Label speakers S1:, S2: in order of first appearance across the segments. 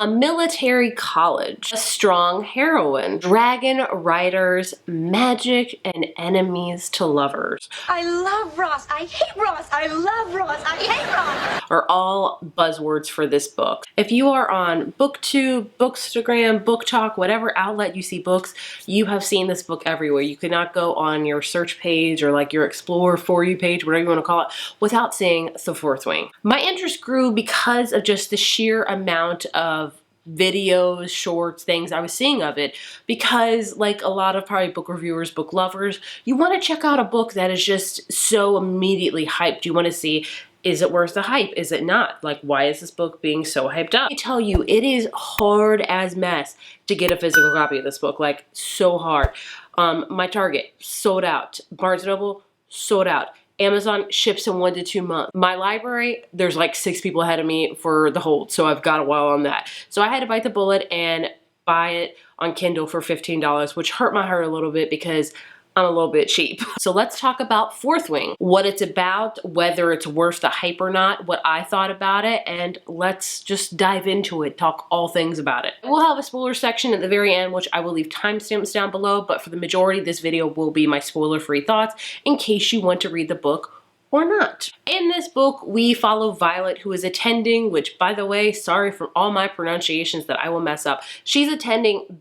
S1: A military college, a strong heroine, dragon riders, magic, and enemies to lovers.
S2: I love Ross. I hate Ross. I love Ross. I hate Ross.
S1: Are all buzzwords for this book. If you are on BookTube, Bookstagram, Book Talk, whatever outlet you see books, you have seen this book everywhere. You could not go on your search page or like your Explore For You page, whatever you want to call it, without seeing The Fourth Wing. My interest grew because of just the sheer amount of videos, shorts, things I was seeing of it, because like a lot of probably book reviewers, book lovers, you want to check out a book that is just so immediately hyped. You want to see, is it worth the hype? Is it not? Like, why is this book being so hyped up? I tell you, it is hard as mess to get a physical copy of this book, like so hard. My Target, sold out. Barnes & Noble, sold out. Amazon ships in 1 to 2 months. My library, there's like 6 people ahead of me for the hold, so I've got a while on that. So I had to bite the bullet and buy it on Kindle for $15, which hurt my heart a little bit because I'm a little bit cheap. So let's talk about Fourth Wing, what it's about, whether it's worth the hype or not, what I thought about it, and let's just dive into it, talk all things about it. We'll have a spoiler section at the very end, which I will leave timestamps down below, but for the majority, this video will be my spoiler-free thoughts in case you want to read the book or not. In this book, we follow Violet, who is attending, which by the way, sorry for all my pronunciations that I will mess up. She's attending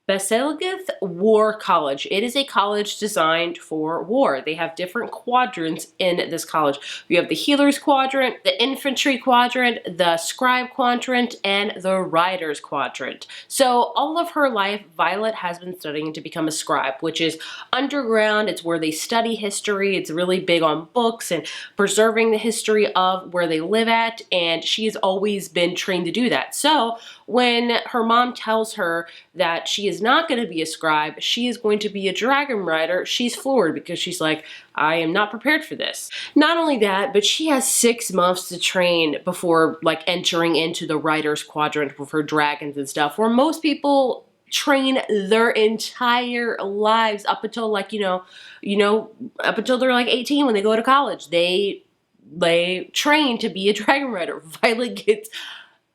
S1: Basiligoth War College. It is a college designed for war. They have different quadrants in this college. You have the Healer's Quadrant, the Infantry Quadrant, the Scribe Quadrant, and the Rider's Quadrant. So all of her life, Violet has been studying to become a scribe, which is underground. It's where they study history. It's really big on books and preserving the history of where they live at, and she's always been trained to do that. So when her mom tells her that she is not going to be a scribe, she is going to be a dragon rider, she's floored because she's like, I am not prepared for this. Not only that, but she has 6 months to train before like entering into the Rider's Quadrant with her dragons and stuff, where most people train their entire lives up until like, up until they're like 18 when they go to college. They train to be a dragon rider. Violet gets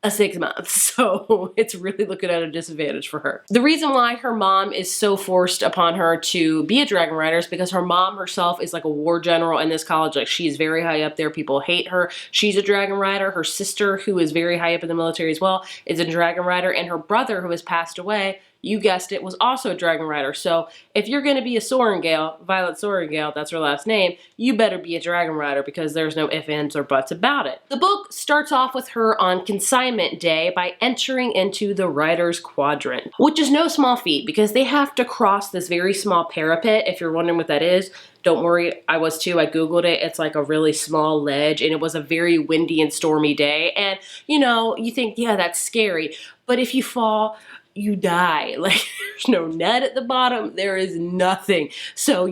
S1: a 6 months, so it's really looking at a disadvantage for her. The reason why her mom is so forced upon her to be a dragon rider is because her mom herself is like a war general in this college. Like, she's very high up there. People hate her. She's a dragon rider. Her sister, who is very high up in the military as well, is a dragon rider, and her brother, who has passed away, you guessed it, was also a dragon rider. So if you're going to be a Sorrengail, Violet Sorrengail, that's her last name, you better be a dragon rider because there's no ifs, ands, or buts about it. The book starts off with her on consignment day by entering into the Rider's Quadrant, which is no small feat because they have to cross this very small parapet. If you're wondering what that is, don't worry, I was too. I Googled it. It's like a really small ledge, and it was a very windy and stormy day. And, you think, yeah, that's scary. But if you fall, you die. Like, there's no net at the bottom. There is nothing. So,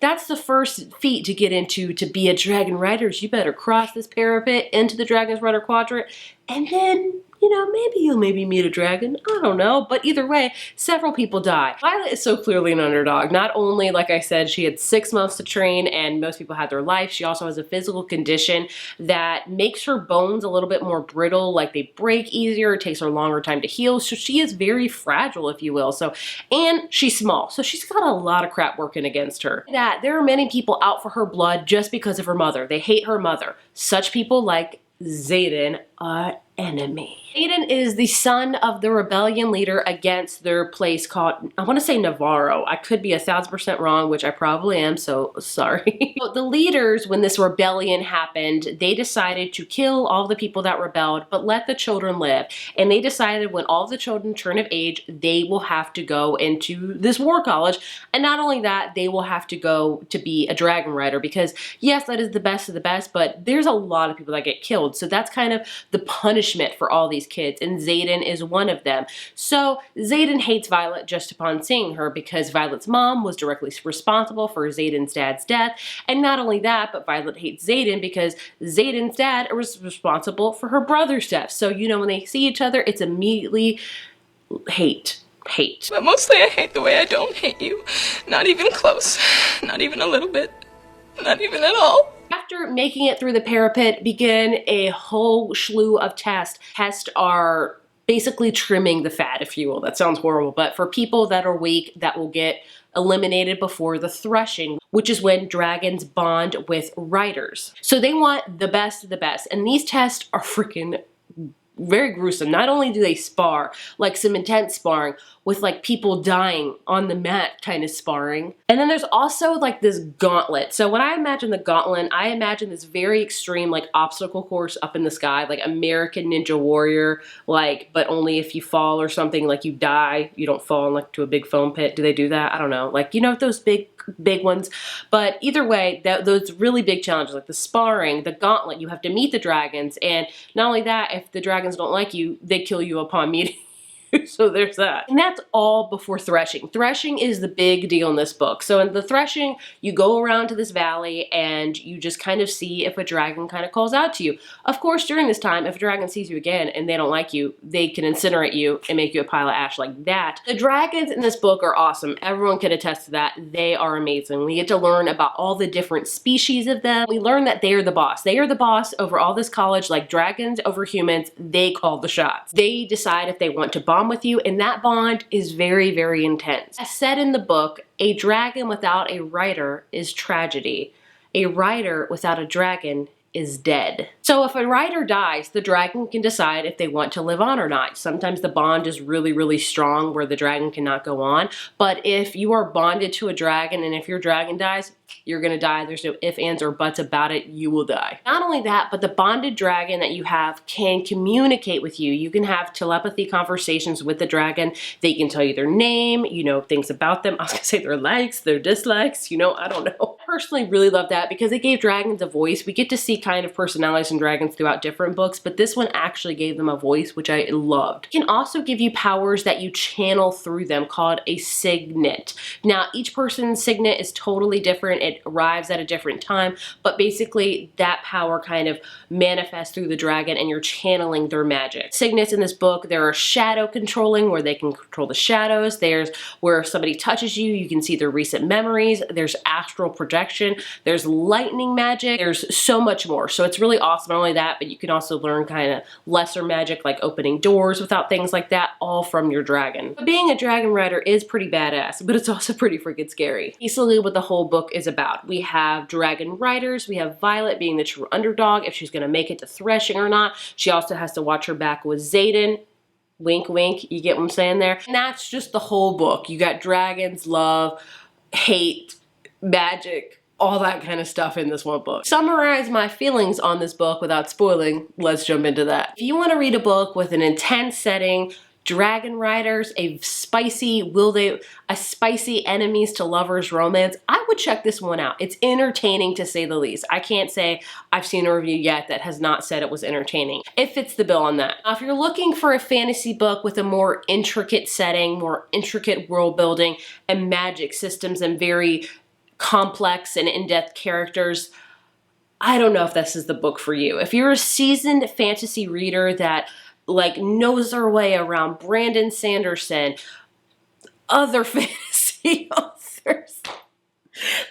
S1: that's the first feat to get into to be a dragon rider. You better cross this parapet into the Dragon's Rider Quadrant, and then, maybe you'll meet a dragon. I don't know. But either way, several people die. Violet is so clearly an underdog. Not only, like I said, she had 6 months to train and most people had their life, she also has a physical condition that makes her bones a little bit more brittle, like they break easier, it takes her a longer time to heal. So she is very fragile, if you will. And she's small. So she's got a lot of crap working against her. There are many people out for her blood just because of her mother. They hate her mother. Such people like Xaden are enemy. Xaden is the son of the rebellion leader against their place called, I want to say Navarro. I could be 1000% wrong, which I probably am, so sorry. But the leaders, when this rebellion happened, they decided to kill all the people that rebelled, but let the children live. And they decided when all the children turn of age, they will have to go into this war college. And not only that, they will have to go to be a dragon rider because, yes, that is the best of the best, but there's a lot of people that get killed. So that's kind of the punishment for all these kids, and Xaden is one of them. So Xaden hates Violet just upon seeing her because Violet's mom was directly responsible for Xaden's dad's death, and not only that, but Violet hates Xaden because Xaden's dad was responsible for her brother's death. So, when they see each other, it's immediately hate.
S3: But mostly I hate the way I don't hate you. Not even close. Not even a little bit. Not even at all.
S1: After making it through the parapet begin a whole slew of tests. Tests are basically trimming the fat, if you will. That sounds horrible, but for people that are weak, that will get eliminated before the threshing, which is when dragons bond with riders. So they want the best of the best, and these tests are freaking very gruesome. Not only do they spar, like some intense sparring with like people dying on the mat kind of sparring. And then there's also like this gauntlet. So when I imagine the gauntlet, I imagine this very extreme like obstacle course up in the sky, like American Ninja Warrior, like, but only if you fall or something, like you die, you don't fall like to a big foam pit. Do they do that? I don't know. Like, you know, those big ones. But either way, those really big challenges, like the sparring, the gauntlet, you have to meet the dragons. And not only that, if the dragons don't like you, they kill you upon meeting. So there's that. And that's all before threshing. Threshing is the big deal in this book. So in the threshing, you go around to this valley and you just kind of see if a dragon kind of calls out to you. Of course, during this time, if a dragon sees you again and they don't like you, they can incinerate you and make you a pile of ash like that. The dragons in this book are awesome. Everyone can attest to that. They are amazing. We get to learn about all the different species of them. We learn that they are the boss. They are the boss over all this college, like dragons over humans. They call the shots. They decide if they want to bond with you, and that bond is very, very intense. As said in the book, a dragon without a rider is tragedy. A rider without a dragon is dead. So if a rider dies, the dragon can decide if they want to live on or not. Sometimes the bond is really, really strong where the dragon cannot go on. But if you are bonded to a dragon and if your dragon dies, you're gonna die. There's no ifs, ands, or buts about it. You will die. Not only that, but the bonded dragon that you have can communicate with you. You can have telepathy conversations with the dragon. They can tell you their name, you know, things about them. I was gonna say their likes, their dislikes, you know, I don't know. I personally really love that because it gave dragons a voice. We get to see kind of personalities in dragons throughout different books, but this one actually gave them a voice, which I loved. It can also give you powers that you channel through them called a signet. Now, each person's signet is totally different. It arrives at a different time, but basically that power kind of manifests through the dragon and you're channeling their magic. Signets in this book, there are shadow controlling where they can control the shadows. There's where if somebody touches you, you can see their recent memories. There's astral projection. There's lightning magic. There's so much more. So it's really awesome. Not only that, but you can also learn kind of lesser magic like opening doors without things like that, all from your dragon. But being a dragon rider is pretty badass, but it's also pretty freaking scary. Basically what the whole book is about. We have dragon riders. We have Violet being the true underdog if she's going to make it to threshing or not. She also has to watch her back with Xaden. Wink, wink. You get what I'm saying there? And that's just the whole book. You got dragons, love, hate, magic, all that kind of stuff in this one book. Summarize my feelings on this book without spoiling. Let's jump into that. If you want to read a book with an intense setting, dragon riders, a spicy enemies to lovers romance, I would check this one out. It's entertaining to say the least. I can't say I've seen a review yet that has not said it was entertaining. It fits the bill on that. Now, if you're looking for a fantasy book with a more intricate setting, more intricate world building and magic systems and very complex and in-depth characters, I don't know if this is the book for you. If you're a seasoned fantasy reader that like knows their way around Brandon Sanderson, other fantasy authors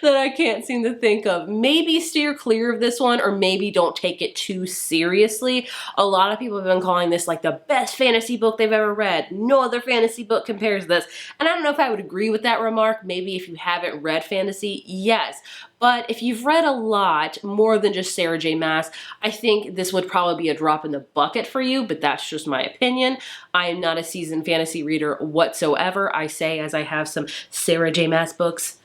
S1: that I can't seem to think of, maybe steer clear of this one or maybe don't take it too seriously. A lot of people have been calling this like the best fantasy book they've ever read. No other fantasy book compares to this. And I don't know if I would agree with that remark. Maybe if you haven't read fantasy, yes. But if you've read a lot, more than just Sarah J. Maas, I think this would probably be a drop in the bucket for you, but that's just my opinion. I am not a seasoned fantasy reader whatsoever. I say as I have some Sarah J. Maas books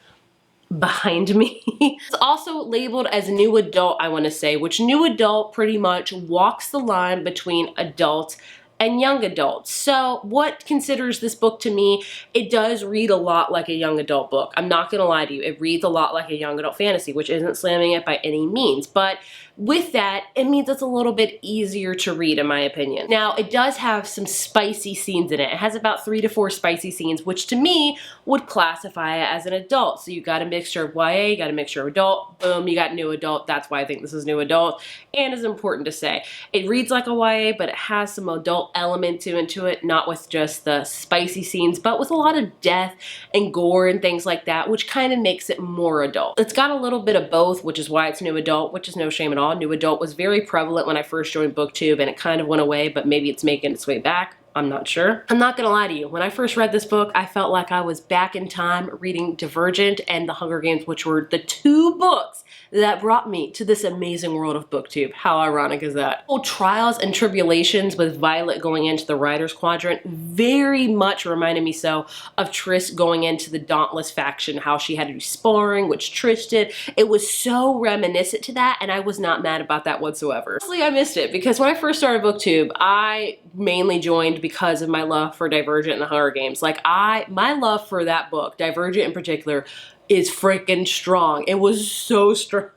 S1: behind me. It's also labeled as new adult, I want to say, which new adult pretty much walks the line between adult and young adults. So what considers this book to me, it does read a lot like a young adult book. I'm not gonna lie to you, it reads a lot like a young adult fantasy, which isn't slamming it by any means, but with that, it means it's a little bit easier to read in my opinion. Now, it does have some spicy scenes in it. It has about 3 to 4 spicy scenes, which to me would classify it as an adult. So you got a mixture of YA, you got a mixture of adult, boom, you got new adult. That's why I think this is new adult. And it's important to say, it reads like a YA, but it has some adult adult element into it, not with just the spicy scenes, but with a lot of death and gore and things like that, which kind of makes it more adult. It's got a little bit of both, which is why it's new adult, which is no shame at all. New adult was very prevalent when I first joined BookTube, and it kind of went away, but maybe it's making its way back. I'm not sure. I'm not gonna lie to you. When I first read this book, I felt like I was back in time reading Divergent and The Hunger Games, which were the two books that brought me to this amazing world of BookTube. How ironic is that? Whole trials and tribulations with Violet going into the Writer's Quadrant very much reminded me so of Triss going into the Dauntless faction, how she had to do sparring, which Triss did. It was so reminiscent to that, and I was not mad about that whatsoever. Honestly, I missed it because when I first started BookTube, I mainly joined because of my love for Divergent and The Hunger Games. Like my love for that book, Divergent in particular, is freaking strong. It was so strong.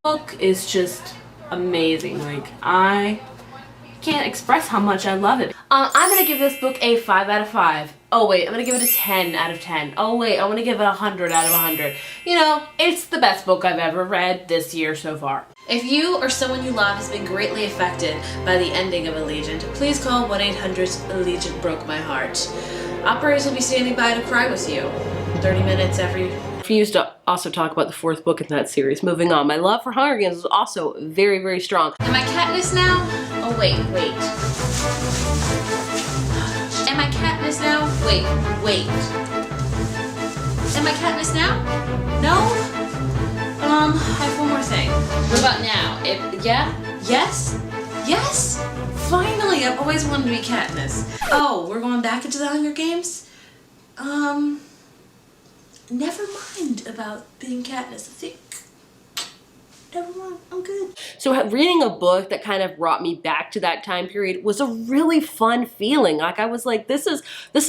S1: Book is just amazing. Like I can't express how much I love it. I'm gonna give this book a 5 out of 5. Oh wait, I'm gonna give it a 10 out of 10. Oh wait, I'm gonna give it 100 out of 100. You know, it's the best book I've ever read this year so far. If you or someone you love has been greatly affected by the ending of Allegiant, please call 1-800-ALLEGIANT broke my heart. Operators will be standing by to cry with you. 30 minutes every... I refuse to also talk about the 4th book in that series. Moving on. My love for Hunger Games was also very, very strong. Am I Katniss now? Oh wait. Am I Katniss now? Wait. Am I Katniss now? No? I have one more thing. What about now? Yes? Finally, I've always wanted to be Katniss. Oh, we're going back into the Hunger Games? Never mind about being Katniss. I think, never mind, I'm good. So reading a book that kind of brought me back to that time period was a really fun feeling. Like I was like, this is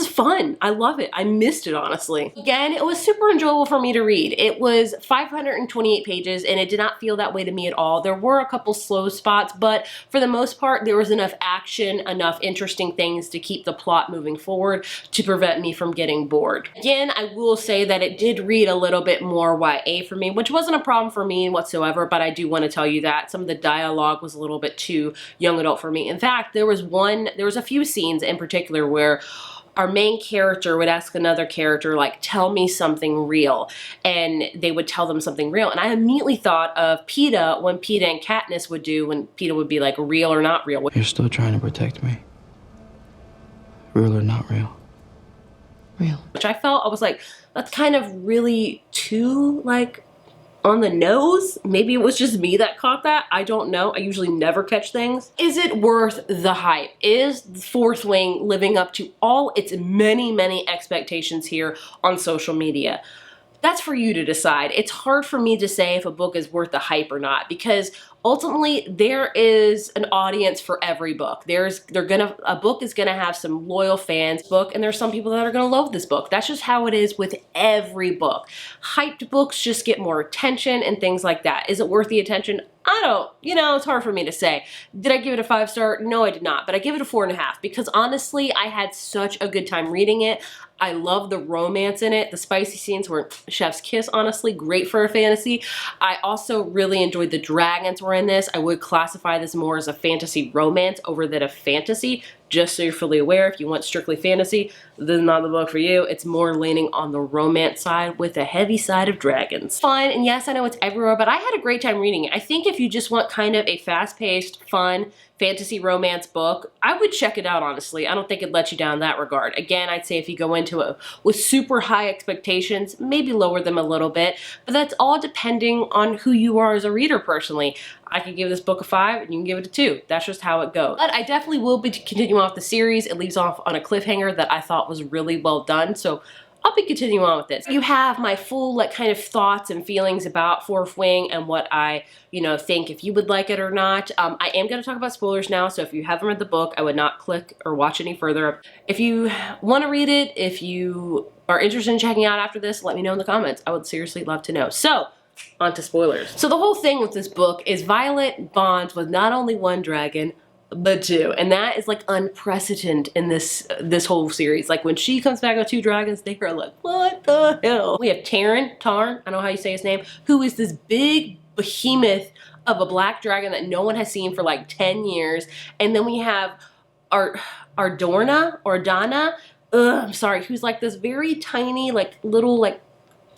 S1: fun. I love it. I missed it, honestly. Again, it was super enjoyable for me to read. It was 528 pages and it did not feel that way to me at all. There were a couple slow spots, but for the most part, there was enough action, enough interesting things to keep the plot moving forward to prevent me from getting bored. Again, I will say that it did read a little bit more YA for me, which wasn't a problem for me whatsoever, but I do want to tell you that some of the dialogue was a little bit too young adult for me. In fact, there was a few scenes in particular where our main character would ask another character, like, tell me something real, and they would tell them something real. And I immediately thought of Peeta, when Peeta and Katniss would do, when Peeta would be like, real or not real.
S4: You're still trying to protect me. Real or not real? Real.
S1: Which I felt, I was like, that's kind of really too, like, on the nose. Maybe it was just me that caught that. I don't know. I usually never catch things. Is it worth the hype? Is the 4th Wing living up to all its many expectations here on social media? That's for you to decide. It's hard for me to say if a book is worth the hype or not, because ultimately there is an audience for every book. A book is gonna have some loyal fans book, and there's some people that are gonna love this book. That's just how it is with every book. Hyped books just get more attention and things like that. Is it worth the attention? I don't, it's hard for me to say. Did I give it a 5-star? No, I did not, but I give it a 4.5 because honestly, I had such a good time reading it. I love the romance in it. The spicy scenes were chef's kiss, honestly, great for a fantasy. I also really enjoyed the dragons were in this. I would classify this more as a fantasy romance over than a fantasy, just so you're fully aware. If you want strictly fantasy, this is not the book for you. It's more leaning on the romance side with a heavy side of dragons. Fun, and yes, I know it's everywhere, but I had a great time reading it. I think if you just want kind of a fast-paced, fun, fantasy romance book, I would check it out, honestly. I don't think it lets you down in that regard. Again, I'd say if you go into it with super high expectations, maybe lower them a little bit, but that's all depending on who you are as a reader personally. I could give this book a 5 and you can give it a 2. That's just how it goes. But I definitely will be continuing off the series. It leaves off on a cliffhanger that I thought was really well done, so I'll be continuing on with this. You have my full kind of thoughts and feelings about 4th Wing and what I think, if you would like it or not. I am going to talk about spoilers now, so if you haven't read the book, I would not click or watch any further. If you want to read it, if you are interested in checking out after this, let me know in the comments. I would seriously love to know. So, on to spoilers. So the whole thing with this book is Violet bonds with not only one dragon, but 2, and that is like unprecedented in this whole series. Like when she comes back with 2 dragons, they are like, what the hell? We have Tarn, I don't know how you say his name, who is this big behemoth of a black dragon that no one has seen for like 10 years. And then we have Ardana, I'm sorry, who's like this very tiny, like little like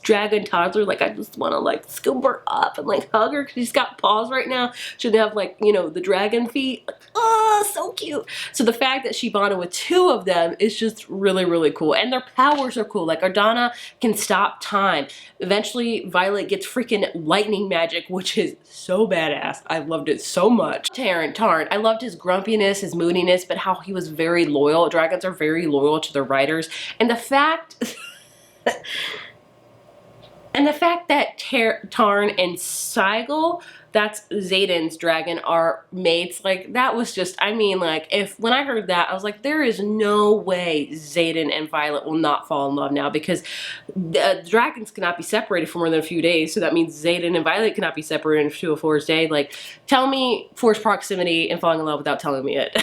S1: dragon toddler. Like I just want to like scoop her up and like hug her because she's got paws right now. Should have like, you know, the dragon feet. Like, oh, so cute. So the fact that she bonded with 2 of them is just really, really cool. And their powers are cool. Like Ardana can stop time. Eventually Violet gets freaking lightning magic, which is so badass. I loved it so much. Tarn, I loved his grumpiness, his moodiness, but how he was very loyal. Dragons are very loyal to their riders. And the fact that Tarn and Sigel, that's Xaden's dragon, are mates, like that was just, I mean, like when I heard that, I was like, there is no way Xaden and Violet will not fall in love now, because the dragons cannot be separated for more than a few days. So that means Xaden and Violet cannot be separated to a forced day. Like, tell me forced proximity and falling in love without telling me it.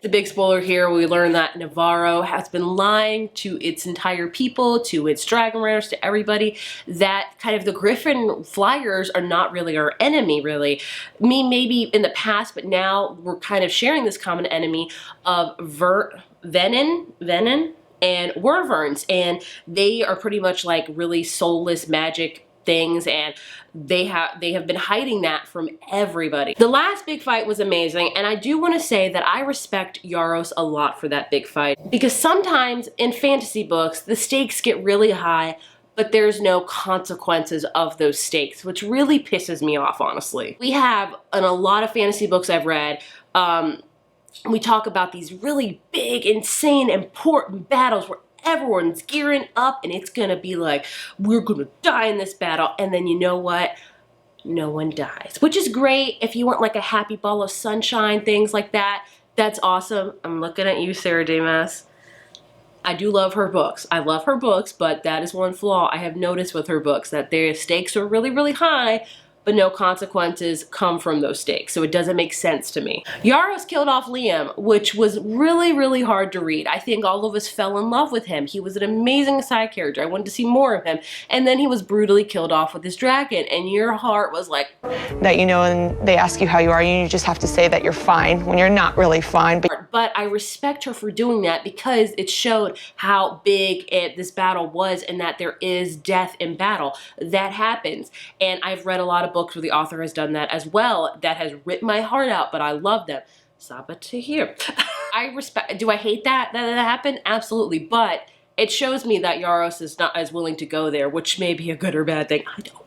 S1: The big spoiler here, we learn that Navarro has been lying to its entire people, to its dragon riders, to everybody, that kind of the Griffin Flyers are not really our enemy, really. Maybe in the past, but now we're kind of sharing this common enemy of Venin and Wyverns, and they are pretty much like really soulless magic things, and they have been hiding that from everybody. The last big fight was amazing, and I do want to say that I respect Yarros a lot for that big fight, because sometimes in fantasy books the stakes get really high, but there's no consequences of those stakes, which really pisses me off, honestly. We have, in a lot of fantasy books I've read, we talk about these really big, insane, important battles where everyone's gearing up and it's gonna be like, we're gonna die in this battle, and then you know what? No one dies. Which is great if you want like a happy ball of sunshine, things like that. That's awesome. I'm looking at you, Sarah Damas. I do love her books. I love her books, but that is one flaw I have noticed with her books, that their stakes are really, really high, but no consequences come from those stakes, so it doesn't make sense to me. Yarros killed off Liam, which was really, really hard to read. I think all of us fell in love with him. He was an amazing side character. I wanted to see more of him. And then he was brutally killed off with his dragon, and your heart was like...
S5: That, you know, and they ask you how you are, and you just have to say that you're fine when you're not really fine.
S1: But I respect her for doing that, because it showed how big this battle was, and that there is death in battle. That happens. And I've read a lot of books where the author has done that as well, that has ripped my heart out, but I love them. Saba to here. I respect, do I hate that happened? Absolutely, but it shows me that Yarros is not as willing to go there, which may be a good or bad thing, I don't know.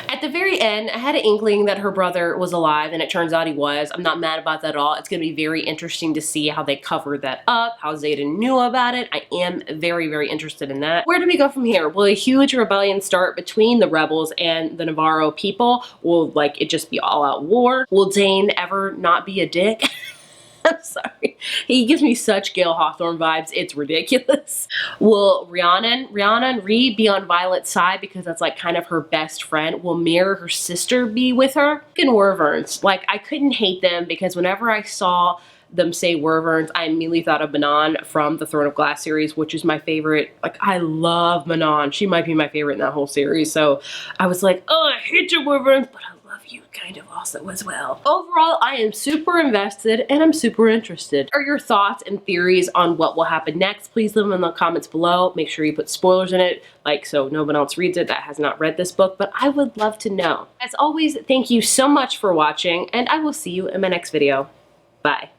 S1: At the very end, I had an inkling that her brother was alive, and it turns out he was. I'm not mad about that at all. It's going to be very interesting to see how they covered that up, how Xaden knew about it. I am very, very interested in that. Where do we go from here? Will a huge rebellion start between the rebels and the Navarro people? Will, like, it just be all-out war? Will Dane ever not be a dick? I'm sorry. He gives me such Gale Hawthorne vibes. It's ridiculous. Will Rhiannon and Rhi be on Violet's side because that's like kind of her best friend? Will Mirror, her sister, be with her? And Wyverns. Like, I couldn't hate them, because whenever I saw them say Wyverns, I immediately thought of Manon from the Throne of Glass series, which is my favorite. Like, I love Manon. She might be my favorite in that whole series. So I was like, oh, I hate you, Wyverns, but I love you kind of also as well. Overall, I am super invested and I'm super interested. Are your thoughts and theories on what will happen next? Please leave them in the comments below. Make sure you put spoilers in it, like so no one else reads it that has not read this book, but I would love to know. As always, thank you so much for watching, and I will see you in my next video. Bye.